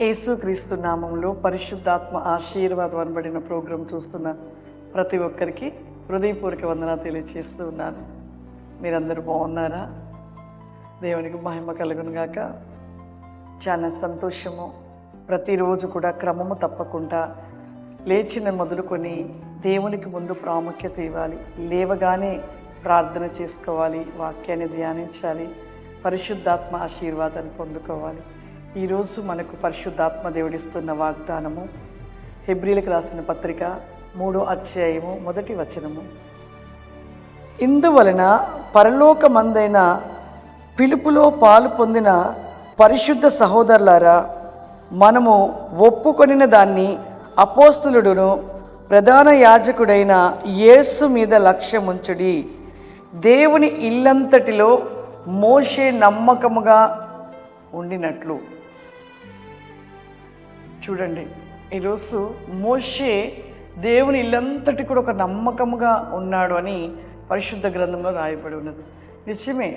యేసుక్రీస్తు నామంలో పరిశుద్ధాత్మ ఆశీర్వాదం అనబడిన ప్రోగ్రాం చూస్తున్న ప్రతి ఒక్కరికి హృదయపూర్వక వందనాలు తెలియజేస్తూ ఉన్నాను. మీరందరూ బాగున్నారా? దేవునికి మహిమ కలుగును గాక. చాలా సంతోషము. ప్రతిరోజు కూడా క్రమము తప్పకుండా లేచిన మొదలుకొని దేవునికి ముందు ప్రాముఖ్యత ఇవ్వాలి. లేవగానే ప్రార్థన చేసుకోవాలి, వాక్యాన్ని ధ్యానించాలి, పరిశుద్ధాత్మ ఆశీర్వాదాన్ని పొందుకోవాలి. ఈరోజు మనకు పరిశుద్ధాత్మ దేవుడిస్తున్న వాగ్దానము హెబ్రీలకు రాసిన పత్రిక 3వ అధ్యాయము 1వ వచనము. ఇందువలన పరలోకమందైన పిలుపులో పాలు పొందిన పరిశుద్ధ సహోదరులారా, మనము ఒప్పుకొనిన దాన్ని అపోస్తలుడును ప్రధాన యాజకుడైన యేసు మీద లక్ష్యముంచుడి. దేవుని ఇల్లంతటిలో మోషే నమ్మకముగా ఉండినట్లు. చూడండి, ఈరోజు మోషే దేవుని ఇల్లంతటి కూడా ఒక నమ్మకముగా ఉన్నాడు అని పరిశుద్ధ గ్రంథంలో రాయబడి ఉన్నది. నిజమే,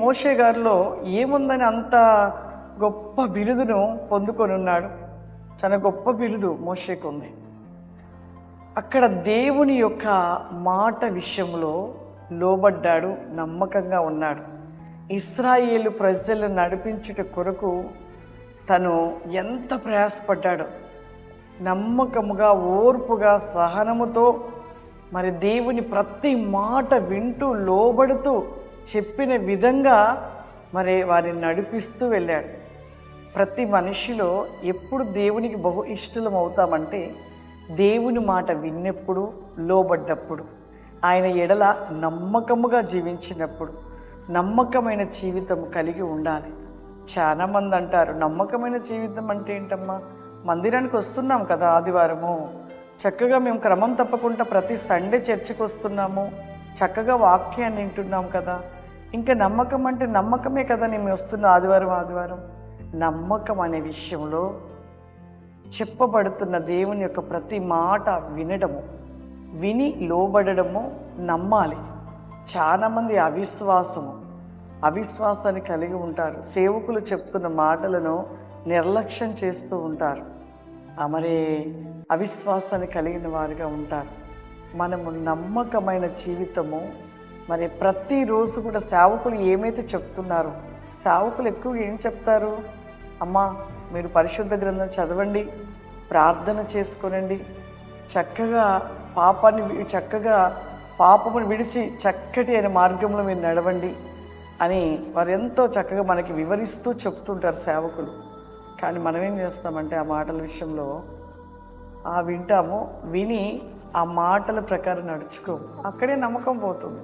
మోషే గారిలో ఏముందని అంత గొప్ప బిరుదును పొందుకొని ఉన్నాడు. చాలా గొప్ప బిరుదు మోషేకు ఉంది. అక్కడ దేవుని యొక్క మాట విషయంలో లోబడ్డాడు, నమ్మకంగా ఉన్నాడు. ఇశ్రాయేలు ప్రజలను నడిపించుట కొరకు తను ఎంత ప్రయాసపడ్డాడో, నమ్మకముగా, ఓర్పుగా, సహనముతో మరి దేవుని ప్రతి మాట వింటూ లోబడుతూ చెప్పిన విధంగా మరి వారిని నడిపిస్తూ వెళ్ళాడు. ప్రతి మనిషిలో ఎప్పుడు దేవునికి బహు ఇష్టలం అవుతామంటే దేవుని మాట విన్నప్పుడు, లోబడ్డప్పుడు, ఆయన ఎడల నమ్మకముగా జీవించినప్పుడు. నమ్మకమైన జీవితం కలిగి ఉండాలి. చాలామంది అంటారు, నమ్మకమైన జీవితం అంటే ఏంటమ్మా? మందిరానికి వస్తున్నాం కదా ఆదివారము, చక్కగా మేము క్రమం తప్పకుండా ప్రతి సండే చర్చికి వస్తున్నాము, చక్కగా వాక్యాన్ని వింటున్నాం కదా, ఇంకా నమ్మకం అంటే నమ్మకమే కదా నేను వస్తున్న ఆదివారం. నమ్మకం అనే విషయంలో చెప్పబడుతున్న దేవుని యొక్క ప్రతి మాట వినడము, విని లోబడము, నమ్మాలి. చాలామంది అవిశ్వాసాన్ని కలిగి ఉంటారు. సేవకులు చెప్తున్న మాటలను నిర్లక్ష్యం చేస్తూ ఉంటారు. మరి అవిశ్వాసాన్ని కలిగిన వారిగా ఉంటారు. మనము నమ్మకమైన జీవితము మరి ప్రతిరోజు కూడా సేవకులు ఏమైతే చెప్తున్నారో, సేవకులు ఎక్కువగా ఏం చెప్తారు? అమ్మా, మీరు పరిశుద్ధ గ్రంథం చదవండి, ప్రార్థన చేసుకోనండి, చక్కగా పాపమును విడిచి చక్కటి అయిన మార్గంలో మీరు నడవండి అని వారు ఎంతో చక్కగా మనకి వివరిస్తూ చెప్తుంటారు సేవకులు. కానీ మనం ఏం చేస్తామంటే ఆ మాటల విషయంలో వింటాము, విని ఆ మాటల ప్రకారం నడుచుకోము. అక్కడే నమ్మకం పోతుంది.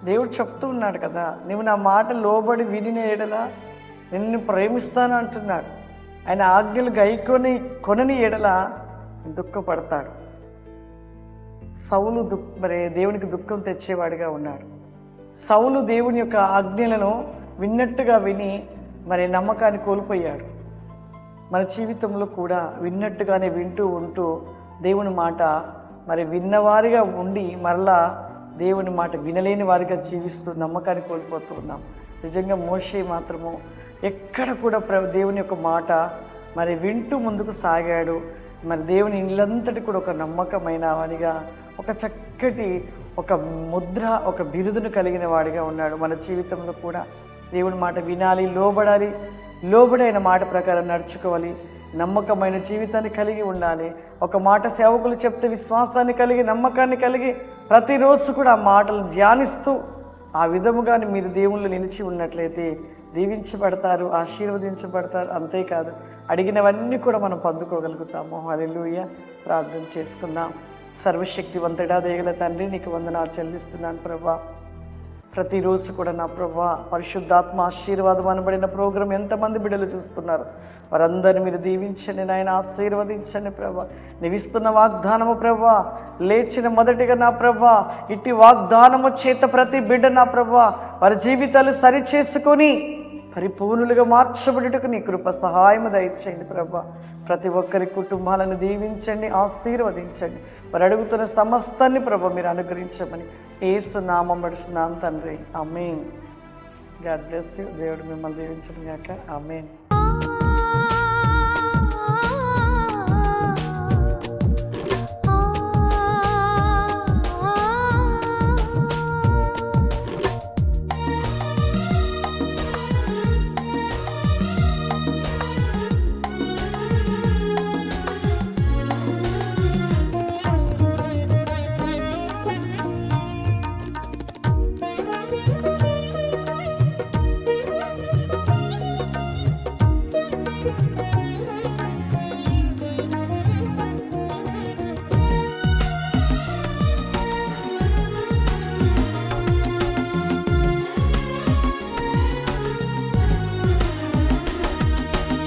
దేవుడు చెప్తూ ఉన్నాడు కదా, నువ్వు నా మాట లోబడి విని ఎడలా నిన్ను ప్రేమిస్తాను అంటున్నాడు. ఆయన ఆజ్ఞలు కొనని ఎడలా దుఃఖపడతాడు. సౌలు దేవునికి దుఃఖం తెచ్చేవాడిగా ఉన్నాడు. సౌలు దేవుని యొక్క ఆజ్ఞలను విన్నట్టుగా విని మరి నమ్మకాన్ని కోల్పోయాడు. మన జీవితంలో కూడా విన్నట్టుగానే వింటూ ఉంటూ దేవుని మాట మరి విన్నవారిగా ఉండి మరలా దేవుని మాట వినలేని వారిగా జీవిస్తూ నమ్మకాన్ని కోల్పోతూ ఉన్నాం. నిజంగా మోషే మాత్రము ఎక్కడ కూడా దేవుని యొక్క మాట మరి వింటూ ముందుకు సాగాడు. మరి దేవుని ఇల్లంతటి కూడా ఒక నమ్మకమైన వాడిగా, ఒక చక్కటి ఒక ముద్ర, ఒక బిరుదును కలిగిన వాడిగా ఉన్నాడు. మన జీవితంలో కూడా దేవుని మాట వినాలి, లోబడాలి, లోబడైన మాట ప్రకారం నడుచుకోవాలి, నమ్మకమైన జీవితాన్ని కలిగి ఉండాలి. ఒక మాట సేవకులు చెప్తే విశ్వాసాన్ని కలిగి, నమ్మకాన్ని కలిగి ప్రతిరోజు కూడా ఆ మాటలు ధ్యానిస్తూ ఆ విధముగా మీరు దేవుళ్ళు నిలిచి ఉన్నట్లయితే దీవించబడతారు, ఆశీర్వదించబడతారు. అంతేకాదు, అడిగినవన్నీ కూడా మనం పొందుకోగలుగుతాము. హల్లెలూయా. ప్రార్థన చేసుకుందాం. సర్వశక్తివంతుడా, దయగల తండ్రి, నీకు వందనాలు చెల్లిస్తున్నాను ప్రభా. ప్రతిరోజు కూడా నా ప్రభా పరిశుద్ధాత్మ ఆశీర్వాదం అనబడిన ప్రోగ్రాం ఎంతమంది బిడ్డలు చూస్తున్నారు, వారందరినీ మీరు దీవించండి నాయన, ఆశీర్వదించండి ప్రభా. నీవిస్తున్న వాగ్దానము ప్రభా, లేచిన మొదటిగా నా ప్రభా ఇట్టి వాగ్దానము చేత ప్రతి బిడ్డ నా ప్రభా వారి జీవితాలు సరిచేసుకొని పరిపూర్ణులుగా మార్చబడుటకు నీ కృప సహాయము దయచేయండి ప్రభా. ప్రతి ఒక్కరి కుటుంబాలను దీవించండి, ఆశీర్వదించండి. వారు అడుగుతున్న సమస్తాన్ని ప్రభా మీరు అనుగ్రహించమని యేసు నామమున అడుగుతున్నాను తండ్రి. ఆమేన్. God bless you. దేవుడు మిమ్మల్ని దీవించును గాక. ఆమేన్.